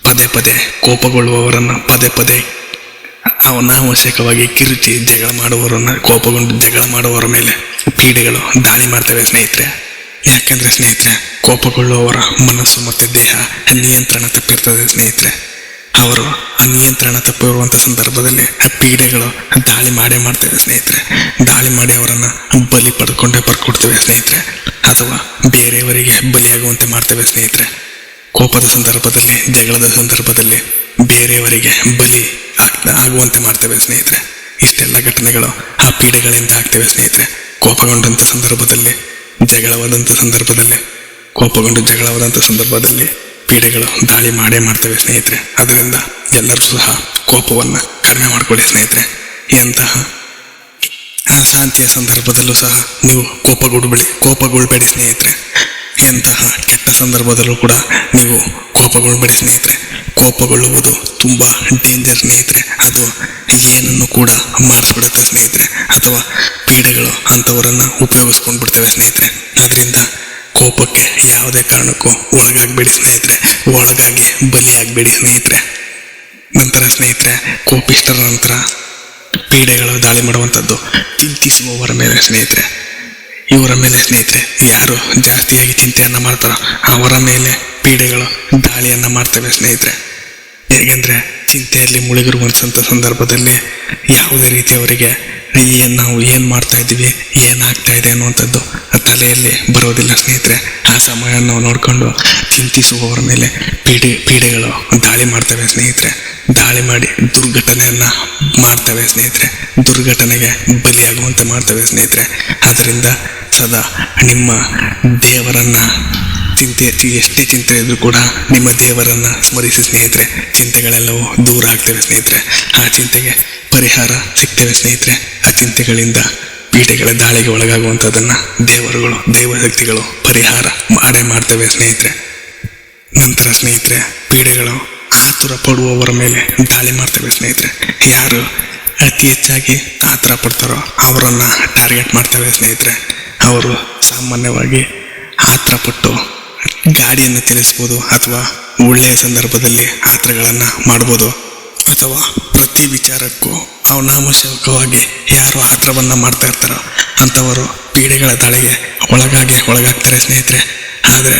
ಪದೇ ಕೋಪಗೊಳ್ಳುವವರನ್ನ, ಪದೇ ಅನಾವಶ್ಯಕವಾಗಿ ಕಿರುಚಿ ಕೋಪಗೊಂಡು ಜಗಳ ಮಾಡುವವರ ಮೇಲೆ ಪೀಡೆಗಳು ದಾಳಿ ಮಾಡ್ತವೆ ಸ್ನೇಹಿತರೆ. ಯಾಕೆಂದ್ರೆ ಸ್ನೇಹಿತರೆ, ಕೋಪಗೊಳ್ಳುವವರ ಮನಸ್ಸು ಮತ್ತು ದೇಹ ನಿಯಂತ್ರಣ ತಪ್ಪಿರ್ತದೆ ಸ್ನೇಹಿತರೆ. ಅವರು ನಿಯಂತ್ರಣ ತಪ್ಪಿರುವಂಥ ಸಂದರ್ಭದಲ್ಲಿ ಪೀಡೆಗಳು ದಾಳಿ ಮಾಡ್ತೇವೆ ಸ್ನೇಹಿತರೆ. ದಾಳಿ ಮಾಡಿ ಅವರನ್ನು ಬಲಿ ಬರ್ಕೊಡ್ತೇವೆ ಸ್ನೇಹಿತರೆ. ಅಥವಾ ಬೇರೆಯವರಿಗೆ ಬಲಿಯಾಗುವಂತೆ ಮಾಡ್ತೇವೆ ಸ್ನೇಹಿತರೆ. ಕೋಪದ ಸಂದರ್ಭದಲ್ಲಿ, ಜಗಳದ ಸಂದರ್ಭದಲ್ಲಿ ಬೇರೆಯವರಿಗೆ ಬಲಿ ಆಗುವಂತೆ ಮಾಡ್ತೇವೆ ಸ್ನೇಹಿತರೆ. ಇಷ್ಟೆಲ್ಲ ಘಟನೆಗಳು ಆ ಪೀಡೆಗಳಿಂದ ಆಗ್ತೇವೆ ಸ್ನೇಹಿತರೆ. ಕೋಪಗೊಂಡಂಥ ಸಂದರ್ಭದಲ್ಲಿ, ಜಗಳವಾದಂಥ ಸಂದರ್ಭದಲ್ಲಿ ಪೀಡೆಗಳು ದಾಳಿ ಮಾಡ್ತೇವೆ ಸ್ನೇಹಿತರೆ. ಅದರಿಂದ ಎಲ್ಲರೂ ಸಹ ಕೋಪವನ್ನು ಕಡಿಮೆ ಮಾಡ್ಕೊಳ್ಳಿ ಸ್ನೇಹಿತರೆ. ಎಂತಹ ಶಾಂತಿಯ ಸಂದರ್ಭದಲ್ಲೂ ಸಹ ನೀವು ಕೋಪಗೊಳ್ಬೇಡಿ ಸ್ನೇಹಿತರೆ. ಎಂತಹ ಕೆಟ್ಟ ಸಂದರ್ಭದಲ್ಲೂ ಕೂಡ ನೀವು ಕೋಪಗೊಳ್ಬೇಡಿ ಸ್ನೇಹಿತರೆ. ಕೋಪಗೊಳ್ಳುವುದು ತುಂಬ ಡೇಂಜರ್ ಸ್ನೇಹಿತರೆ. ಅದು ಏನನ್ನು ಕೂಡ ಮಾಡಿಸ್ಬಿಡುತ್ತೆ ಸ್ನೇಹಿತರೆ. ಅಥವಾ ಪೀಡೆಗಳು ಅಂಥವರನ್ನು ಉಪಯೋಗಿಸ್ಕೊಂಡು ಬಿಡ್ತೇವೆ ಸ್ನೇಹಿತರೆ. ಅದರಿಂದ ಕೋಪಕ್ಕೆ ಯಾವುದೇ ಕಾರಣಕ್ಕೂ ಒಳಗಾಗಬೇಡಿ ಸ್ನೇಹಿತರೆ. ಒಳಗಾಗಿ ಬಲಿಯಾಗಬೇಡಿ ಸ್ನೇಹಿತರೆ. ನಂತರ ಸ್ನೇಹಿತರೆ, ಕೋಪಿಷ್ಟರ ನಂತರ ಪೀಡೆಗಳು ದಾಳಿ ಮಾಡುವಂಥದ್ದು ಚಿಂತಿಸುವವರ ಮೇಲೆ ಸ್ನೇಹಿತರೆ. ಇವರ ಮೇಲೆ ಸ್ನೇಹಿತರೆ, ಯಾರು ಜಾಸ್ತಿಯಾಗಿ ಚಿಂತೆಯನ್ನು ಮಾಡ್ತಾರೋ ಅವರ ಮೇಲೆ ಪೀಡೆಗಳು ದಾಳಿಯನ್ನು ಮಾಡ್ತವೆ ಸ್ನೇಹಿತರೆ. ಹೇಗೆಂದರೆ, ಚಿಂತೆಯಲ್ಲಿ ಮುಳುಗಿರುವಂಥ ಸಂದರ್ಭದಲ್ಲಿ ಯಾವುದೇ ರೀತಿ ಅವರಿಗೆ ನಾವು ಏನು ಮಾಡ್ತಾ ಇದ್ದೀವಿ, ಏನಾಗ್ತಾ ಇದೆ ಅನ್ನುವಂಥದ್ದು ತಲೆಯಲ್ಲಿ ಬರೋದಿಲ್ಲ ಸ್ನೇಹಿತರೆ. ಆ ಸಮಯವನ್ನು ನೋಡಿಕೊಂಡು ಚಿಂತಿಸುವವರ ಮೇಲೆ ಪೀಡೆಗಳು ದಾಳಿ ಮಾಡ್ತವೆ ಸ್ನೇಹಿತರೆ. ದಾಳಿ ಮಾಡಿ ದುರ್ಘಟನೆಯನ್ನು ಮಾಡ್ತವೆ ಸ್ನೇಹಿತರೆ. ದುರ್ಘಟನೆಗೆ ಬಲಿಯಾಗುವಂತೆ ಮಾಡ್ತವೆ ಸ್ನೇಹಿತರೆ. ಅದರಿಂದ ಸದಾ ನಿಮ್ಮ ದೇವರನ್ನು ಎಷ್ಟೇ ಚಿಂತೆ ಇದ್ರೂ ಕೂಡ ನಿಮ್ಮ ದೇವರನ್ನು ಸ್ಮರಿಸಿ ಸ್ನೇಹಿತರೆ. ಚಿಂತೆಗಳೆಲ್ಲವೂ ದೂರ ಆಗ್ತವೆ ಸ್ನೇಹಿತರೆ. ಆ ಚಿಂತೆಗೆ ಪರಿಹಾರ ಸಿಗ್ತೇವೆ ಸ್ನೇಹಿತರೆ. ಆ ಚಿಂತೆಗಳಿಂದ ಪೀಡೆಗಳ ದಾಳಿಗೆ ಒಳಗಾಗುವಂಥದ್ದನ್ನು ದೈವಶಕ್ತಿಗಳು ಪರಿಹಾರ ಮಾಡ್ತವೆ ಸ್ನೇಹಿತರೆ. ನಂತರ ಸ್ನೇಹಿತರೆ, ಪೀಡೆಗಳು ಆತುರ ಪಡುವವರ ಮೇಲೆ ದಾಳಿ ಮಾಡ್ತವೆ ಸ್ನೇಹಿತರೆ. ಯಾರು ಅತಿ ಹೆಚ್ಚಾಗಿ ಆತುರ ಪಡ್ತಾರೋ ಅವರನ್ನು ಟಾರ್ಗೆಟ್ ಮಾಡ್ತವೆ ಸ್ನೇಹಿತರೆ. ಅವರು ಸಾಮಾನ್ಯವಾಗಿ ಆತುರ ಪಟ್ಟು ಗಾಡಿಯನ್ನು ಚಲಿಸ್ಬೋದು, ಅಥವಾ ಒಳ್ಳೆಯ ಸಂದರ್ಭದಲ್ಲಿ ಆತುರಗಳನ್ನು ಮಾಡ್ಬೋದು, ಅಥವಾ ಪ್ರತಿ ವಿಚಾರಕ್ಕೂ ಅನಾವಶ್ಯಕವಾಗಿ ಯಾರು ಆತರವನ್ನು ಮಾಡ್ತಾ ಇರ್ತಾರೋ ಅಂಥವರು ಪೀಡೆಗಳ ದಾಳಿಗೆ ಒಳಗಾಗ್ತಾರೆ ಸ್ನೇಹಿತರೆ. ಆದರೆ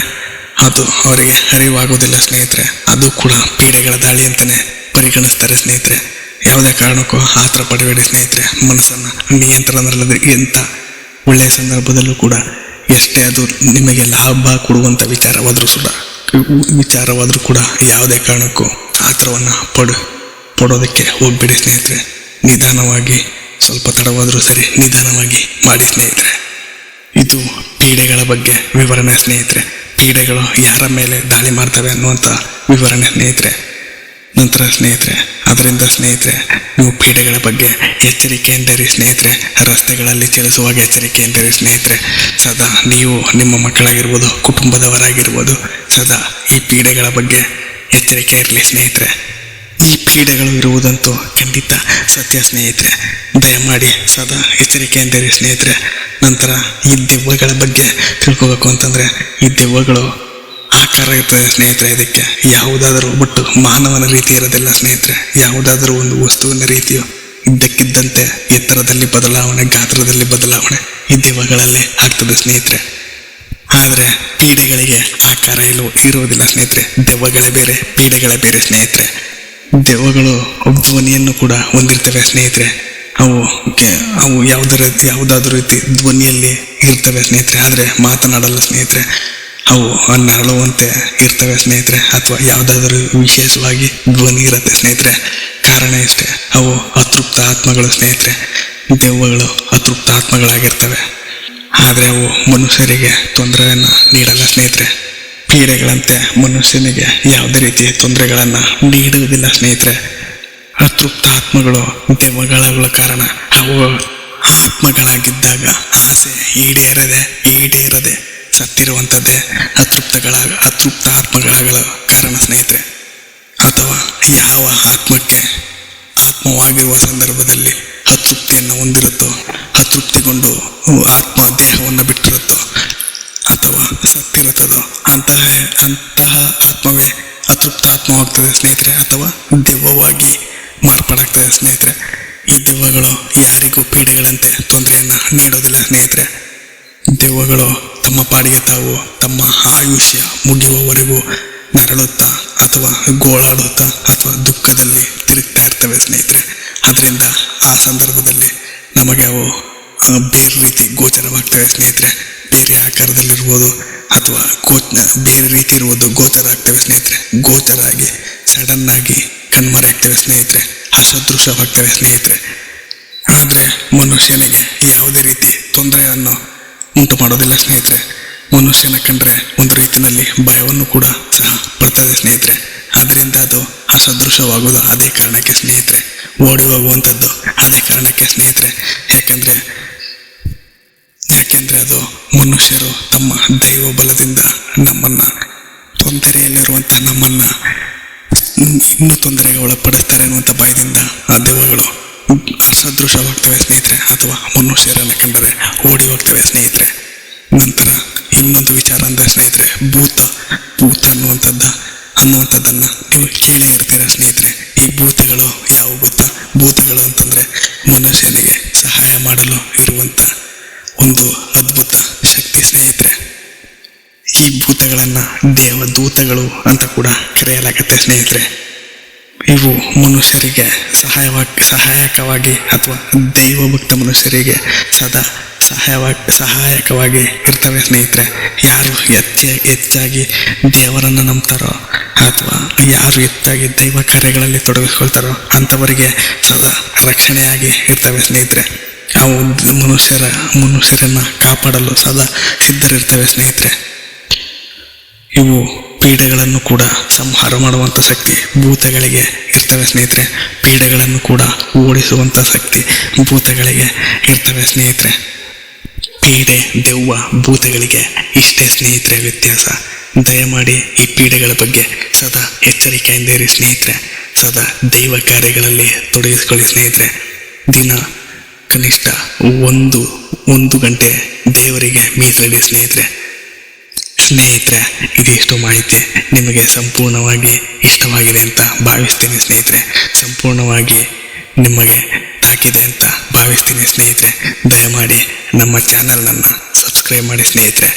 ಅದು ಅವರಿಗೆ ಅರಿವಾಗೋದಿಲ್ಲ ಸ್ನೇಹಿತರೆ. ಅದು ಕೂಡ ಪೀಡೆಗಳ ದಾಳಿ ಅಂತಲೇ ಪರಿಗಣಿಸ್ತಾರೆ ಸ್ನೇಹಿತರೆ. ಯಾವುದೇ ಕಾರಣಕ್ಕೂ ಆತರ ಪಡಬೇಡಿ ಸ್ನೇಹಿತರೆ. ಮನಸ್ಸನ್ನು ನಿಯಂತ್ರಣದಲ್ಲಿ ಎಂಥ ಒಳ್ಳೆಯ ಸಂದರ್ಭದಲ್ಲೂ ಕೂಡ ಎಷ್ಟೇ ಅದು ನಿಮಗೆ ಲಾಭ ಕೊಡುವಂಥ ವಿಚಾರವಾದರೂ ಕೂಡ ಯಾವುದೇ ಕಾರಣಕ್ಕೂ ಆತರವನ್ನು ಪಡೋದಕ್ಕೆ ಹೋಗ್ಬೇಡಿ ಸ್ನೇಹಿತರೆ. ನಿಧಾನವಾಗಿ, ಸ್ವಲ್ಪ ತಡವಾದರೂ ಸರಿ ನಿಧಾನವಾಗಿ ಮಾಡಿ ಸ್ನೇಹಿತರೆ. ಇದು ಪೀಡೆಗಳ ಬಗ್ಗೆ ವಿವರಣೆ ಸ್ನೇಹಿತರೆ. ಪೀಡೆಗಳು ಯಾರ ಮೇಲೆ ದಾಳಿ ಮಾಡ್ತವೆ ಅನ್ನುವಂಥ ವಿವರಣೆ ಸ್ನೇಹಿತರೆ. ನಂತರ ಸ್ನೇಹಿತರೆ, ಅದರಿಂದ ಸ್ನೇಹಿತರೆ ನೀವು ಪೀಡೆಗಳ ಬಗ್ಗೆ ಎಚ್ಚರಿಕೆಯಿಂದಿರಿ ಸ್ನೇಹಿತರೆ. ರಸ್ತೆಗಳಲ್ಲಿ ಚಲಿಸುವಾಗ ಎಚ್ಚರಿಕೆಯಿಂದಿರಿ ಸ್ನೇಹಿತರೆ. ಸದಾ ನೀವು, ನಿಮ್ಮ ಮಕ್ಕಳಾಗಿರ್ಬೋದು, ಕುಟುಂಬದವರಾಗಿರ್ಬೋದು, ಸದಾ ಈ ಪೀಡೆಗಳ ಬಗ್ಗೆ ಎಚ್ಚರಿಕೆ ಇರಲಿ ಸ್ನೇಹಿತರೆ. ಈ ಪೀಡೆಗಳು ಇರುವುದಂತೂ ಖಂಡಿತ ಸತ್ಯ ಸ್ನೇಹಿತರೆ. ದಯಮಾಡಿ ಸದಾ ಎಚ್ಚರಿಕೆಯಿಂದಿರಿ ಸ್ನೇಹಿತರೆ. ನಂತರ ಈ ದೆವ್ವಗಳ ಬಗ್ಗೆ ತಿಳ್ಕೋಬೇಕು ಅಂತಂದರೆ, ಈ ದೆವ್ವಗಳು ಆಕಾರ ಇರ್ತದೆ ಸ್ನೇಹಿತರೆ. ಇದಕ್ಕೆ ಯಾವುದಾದರೂ ಒಟ್ಟು ಮಾನವನ ರೀತಿ ಇರೋದಿಲ್ಲ ಸ್ನೇಹಿತರೆ. ಯಾವುದಾದರೂ ಒಂದು ವಸ್ತುವಿನ ರೀತಿಯು ಇದ್ದಕ್ಕಿದ್ದಂತೆ ಎತ್ತರದಲ್ಲಿ ಬದಲಾವಣೆ, ಗಾತ್ರದಲ್ಲಿ ಬದಲಾವಣೆ ಈ ದೆವ್ವಗಳಲ್ಲಿ ಆಗ್ತದೆ ಸ್ನೇಹಿತರೆ. ಆದರೆ ಪೀಡೆಗಳಿಗೆ ಆಕಾರ ಇರುವುದಿಲ್ಲ ಸ್ನೇಹಿತರೆ. ದೆವ್ವಗಳೇ ಬೇರೆ, ಪೀಡೆಗಳೇ ಬೇರೆ ಸ್ನೇಹಿತರೆ. ದೆವ್ವಗಳು ಧ್ವನಿಯನ್ನು ಕೂಡ ಹೊಂದಿರ್ತವೆ ಸ್ನೇಹಿತರೆ. ಅವು ಯಾವುದಾದ್ರೂ ರೀತಿ ಧ್ವನಿಯಲ್ಲಿ ಇರ್ತವೆ ಸ್ನೇಹಿತರೆ, ಆದರೆ ಮಾತನಾಡಲ್ಲ ಸ್ನೇಹಿತರೆ. ಅವು ನರಳುವಂತೆ ಇರ್ತವೆ ಸ್ನೇಹಿತರೆ, ಅಥವಾ ಯಾವುದಾದ್ರೂ ವಿಶೇಷವಾಗಿ ಧ್ವನಿ ಇರುತ್ತೆ ಸ್ನೇಹಿತರೆ. ಕಾರಣ ಇಷ್ಟೇ, ಅವು ಅತೃಪ್ತ ಆತ್ಮಗಳು ಸ್ನೇಹಿತರೆ. ದೆವ್ವಗಳು ಅತೃಪ್ತ ಆತ್ಮಗಳಾಗಿರ್ತವೆ, ಆದರೆ ಅವು ಮನುಷ್ಯರಿಗೆ ತೊಂದರೆಯನ್ನು ನೀಡಲ್ಲ ಸ್ನೇಹಿತರೆ. ಪೀಡೆಗಳಂತೆ ಮನುಷ್ಯನಿಗೆ ಯಾವುದೇ ರೀತಿ ತೊಂದರೆಗಳನ್ನು ನೀಡುವುದಿಲ್ಲ ಸ್ನೇಹಿತರೆ. ಅತೃಪ್ತ ಆತ್ಮಗಳು ದೆವ್ವಗಳ ಕಾರಣ ಅವು ಆತ್ಮಗಳಾಗಿದ್ದಾಗ ಆಸೆ ಈಡೇರದೆ ಸತ್ತಿರುವಂಥದ್ದೇ ಅತೃಪ್ತ ಆತ್ಮಗಳ ಕಾರಣ ಸ್ನೇಹಿತರೆ. ಅಥವಾ ಯಾವ ಆತ್ಮವಾಗಿರುವ ಸಂದರ್ಭದಲ್ಲಿ ಅತೃಪ್ತಿಯನ್ನು ಹೊಂದಿರುತ್ತೋ, ಅತೃಪ್ತಿಗೊಂಡು ಆತ್ಮ ದೇಹವನ್ನು ಬಿಟ್ಟಿರುತ್ತೋ ಅಥವಾ ಸತ್ತಿರುತ್ತದೋ ಅಂತಹ ಆತ್ಮವೇ ಅತೃಪ್ತ ಆತ್ಮವಾಗ್ತದೆ ಸ್ನೇಹಿತರೆ, ಅಥವಾ ದೆವ್ವವಾಗಿ ಮಾರ್ಪಾಡಾಗ್ತದೆ ಸ್ನೇಹಿತರೆ. ಈ ದೆವ್ವಗಳು ಯಾರಿಗೂ ಪೀಡೆಗಳಂತೆ ತೊಂದರೆಯನ್ನು ನೀಡೋದಿಲ್ಲ ಸ್ನೇಹಿತರೆ. ದೆವ್ವಗಳು ತಮ್ಮ ಪಾಡಿಗೆ ತಾವು ತಮ್ಮ ಆಯುಷ್ಯ ಮುಗಿಯುವವರೆಗೂ ನರಳುತ್ತಾ ಅಥವಾ ಗೋಳಾಡುತ್ತಾ ಅಥವಾ ದುಃಖದಲ್ಲಿ ತಿರುಗ್ತಾ ಇರ್ತವೆ ಸ್ನೇಹಿತರೆ. ಅದರಿಂದ ಆ ಸಂದರ್ಭದಲ್ಲಿ ನಮಗೆ ಅವು ಬೇರೆ ರೀತಿ ಗೋಚರವಾಗ್ತವೆ ಸ್ನೇಹಿತರೆ. ಬೇರೆ ಆಕಾರದಲ್ಲಿರ್ಬೋದು ಅಥವಾ ಬೇರೆ ರೀತಿ ಇರುವುದು ಗೋಚರ ಆಗ್ತವೆ ಸ್ನೇಹಿತರೆ. ಗೋಚರ ಆಗಿ ಸಡನ್ ಆಗಿ ಕಣ್ಮರೆಯಾಗ್ತವೆ ಸ್ನೇಹಿತರೆ, ಅಸದೃಶವಾಗ್ತವೆ ಸ್ನೇಹಿತರೆ. ಆದರೆ ಮನುಷ್ಯನಿಗೆ ಯಾವುದೇ ರೀತಿ ತೊಂದರೆಯನ್ನು ಉಂಟು ಮಾಡೋದಿಲ್ಲ ಸ್ನೇಹಿತರೆ. ಮನುಷ್ಯನ ಕಂಡ್ರೆ ಒಂದು ರೀತಿಯಲ್ಲಿ ಭಯವನ್ನು ಕೂಡ ಸಹ ಪಡ್ತದೆ ಸ್ನೇಹಿತರೆ. ಅದರಿಂದ ಅದು ಅಸದೃಶವಾಗುವುದು ಅದೇ ಕಾರಣಕ್ಕೆ ಸ್ನೇಹಿತರೆ. ಓಡಿ ಹೋಗುವಂಥದ್ದು ಅದೇ ಕಾರಣಕ್ಕೆ ಸ್ನೇಹಿತರೆ. ಯಾಕೆಂದ್ರೆ ಅದು ಮನುಷ್ಯರು ತಮ್ಮ ದೈವ ಬಲದಿಂದ ತೊಂದರೆಯಲ್ಲಿರುವಂಥ ನಮ್ಮನ್ನು ಇನ್ನೂ ತೊಂದರೆಗೆ ಒಳಪಡಿಸ್ತಾರೆ ಅನ್ನುವಂಥ ಭಯದಿಂದ ಆ ದೆವ್ವಗಳು ಅಸದೃಶವಾಗ್ತವೆ ಸ್ನೇಹಿತರೆ, ಅಥವಾ ಮನುಷ್ಯರನ್ನು ಕಂಡರೆ ಓಡಿ ಹೋಗ್ತವೆ ಸ್ನೇಹಿತರೆ. ನಂತರ ಇನ್ನೊಂದು ವಿಚಾರ ಅಂದರೆ ಸ್ನೇಹಿತರೆ, ಭೂತ ಅನ್ನುವಂಥದ್ದನ್ನು ನೀವು ಕೇಳೇ ಇರ್ತೀರ ಸ್ನೇಹಿತರೆ. ಈ ಭೂತಗಳು ಯಾವ ಗೊತ್ತಾ? ಭೂತಗಳು ಅಂತಂದರೆ ಮನುಷ್ಯನಿಗೆ ಸಹಾಯ ಮಾಡಲು ಇರುವಂಥ ಒಂದು ಅದ್ಭುತ ಶಕ್ತಿ ಸ್ನೇಹಿತರೆ. ಈ ಭೂತಗಳನ್ನು ದೇವದೂತಗಳು ಅಂತ ಕೂಡ ಕರೆಯಲಾಗುತ್ತೆ ಸ್ನೇಹಿತರೆ. ಇವು ಮನುಷ್ಯರಿಗೆ ಸಹಾಯಕವಾಗಿ ಅಥವಾ ದೈವಭಕ್ತ ಮನುಷ್ಯರಿಗೆ ಸದಾ ಸಹಾಯಕವಾಗಿ ಇರ್ತವೆ ಸ್ನೇಹಿತರೆ. ಯಾರು ಹೆಚ್ಚಾಗಿ ದೇವರನ್ನು ನಂಬ್ತಾರೋ ಅಥವಾ ಯಾರು ಹೆಚ್ಚಾಗಿ ದೈವ ಕಾರ್ಯಗಳಲ್ಲಿ ತೊಡಗಿಸ್ಕೊಳ್ತಾರೋ ಅಂಥವರಿಗೆ ಸದಾ ರಕ್ಷಣೆಯಾಗಿ ಇರ್ತವೆ ಸ್ನೇಹಿತರೆ. ಅವು ಮನುಷ್ಯರನ್ನು ಕಾಪಾಡಲು ಸದಾ ಸಿದ್ಧರಿರ್ತವೆ ಸ್ನೇಹಿತರೆ. ಇವು ಪೀಡೆಗಳನ್ನು ಕೂಡ ಸಂಹಾರ ಮಾಡುವಂಥ ಶಕ್ತಿ ಭೂತಗಳಿಗೆ ಇರ್ತವೆ ಸ್ನೇಹಿತರೆ. ಪೀಡೆಗಳನ್ನು ಕೂಡ ಓಡಿಸುವಂಥ ಶಕ್ತಿ ಭೂತಗಳಿಗೆ ಇರ್ತವೆ ಸ್ನೇಹಿತರೆ. ಪೀಡೆ, ದೆವ್ವ, ಭೂತಗಳಿಗೆ ಇಷ್ಟೇ ಸ್ನೇಹಿತರೆ ವ್ಯತ್ಯಾಸ. ದಯಮಾಡಿ ಈ ಪೀಡೆಗಳ ಬಗ್ಗೆ ಸದಾ ಎಚ್ಚರಿಕೆಯಿಂದ ಇರಿ ಸ್ನೇಹಿತರೆ. ಸದಾ ದೈವ ಕಾರ್ಯಗಳಲ್ಲಿ ತೊಡಗಿಸಿಕೊಳ್ಳಿ ಸ್ನೇಹಿತರೆ. ದಿನ ಕನಿಷ್ಠ ಒಂದು ಗಂಟೆ ದೇವರಿಗೆ ಮೀಸಲಿಡಿ ಸ್ನೇಹಿತರೆ. ಸ್ನೇಹಿತರೆ, ಇದಿಷ್ಟು ಮಾಹಿತಿ ನಿಮಗೆ ಸಂಪೂರ್ಣವಾಗಿ ಇಷ್ಟವಾಗಿದೆ ಅಂತ ಭಾವಿಸ್ತೀನಿ ಸ್ನೇಹಿತರೆ. ಸಂಪೂರ್ಣವಾಗಿ ನಿಮಗೆ ತಾಕಿದೆ ಅಂತ ಭಾವಿಸ್ತೀನಿ ಸ್ನೇಹಿತರೆ. ದಯಮಾಡಿ ನಮ್ಮ ಚಾನಲನ್ನು ಸಬ್ಸ್ಕ್ರೈಬ್ ಮಾಡಿ ಸ್ನೇಹಿತರೆ.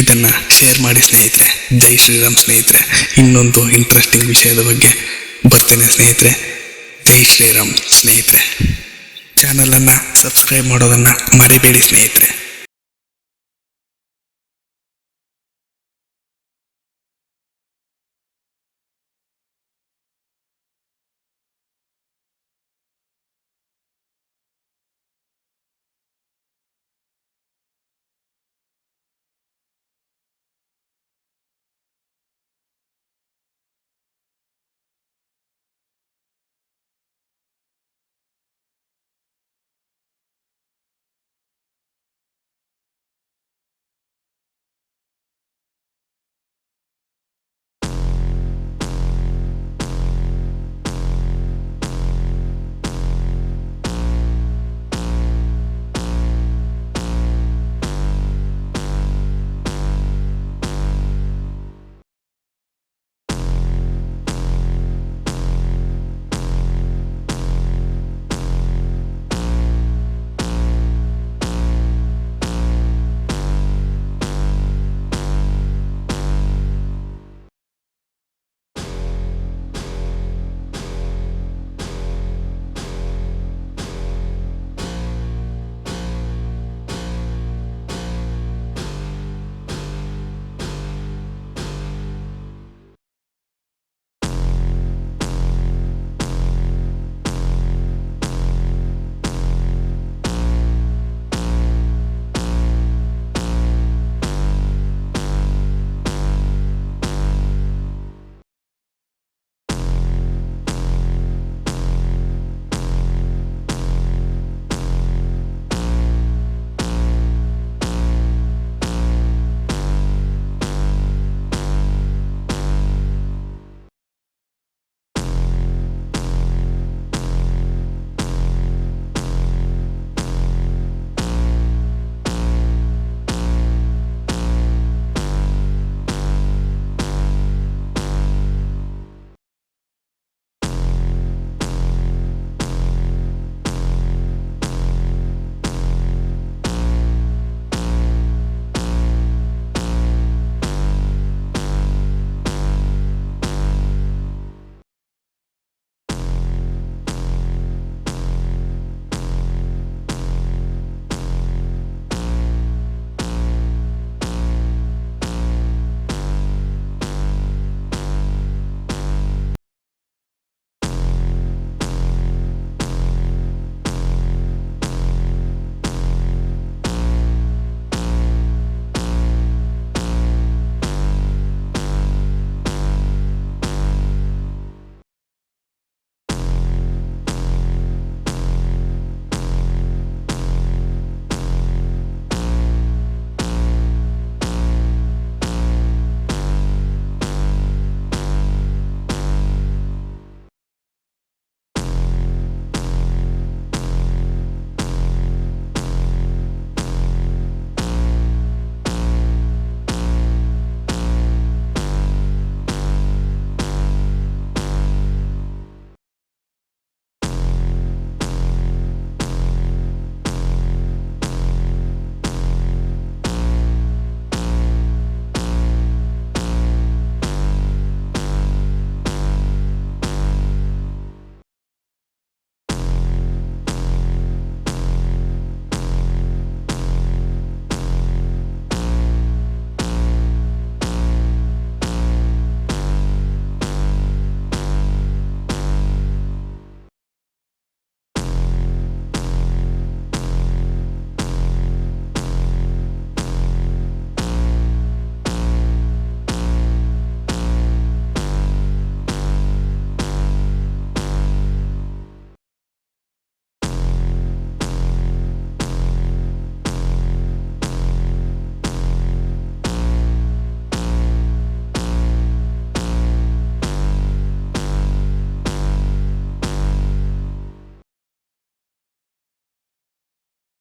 ಇದನ್ನು ಶೇರ್ ಮಾಡಿ ಸ್ನೇಹಿತರೆ. ಜೈ ಶ್ರೀರಾಮ್ ಸ್ನೇಹಿತರೆ. ಇನ್ನೊಂದು ಇಂಟ್ರೆಸ್ಟಿಂಗ್ ವಿಷಯದ ಬಗ್ಗೆ ಬರ್ತೀನಿ ಸ್ನೇಹಿತರೆ. ಜೈ ಶ್ರೀರಾಮ್ ಸ್ನೇಹಿತರೆ. ಚಾನಲನ್ನು ಸಬ್ಸ್ಕ್ರೈಬ್ ಮಾಡೋದನ್ನು ಮರಿಬೇಡಿ ಸ್ನೇಹಿತರೆ.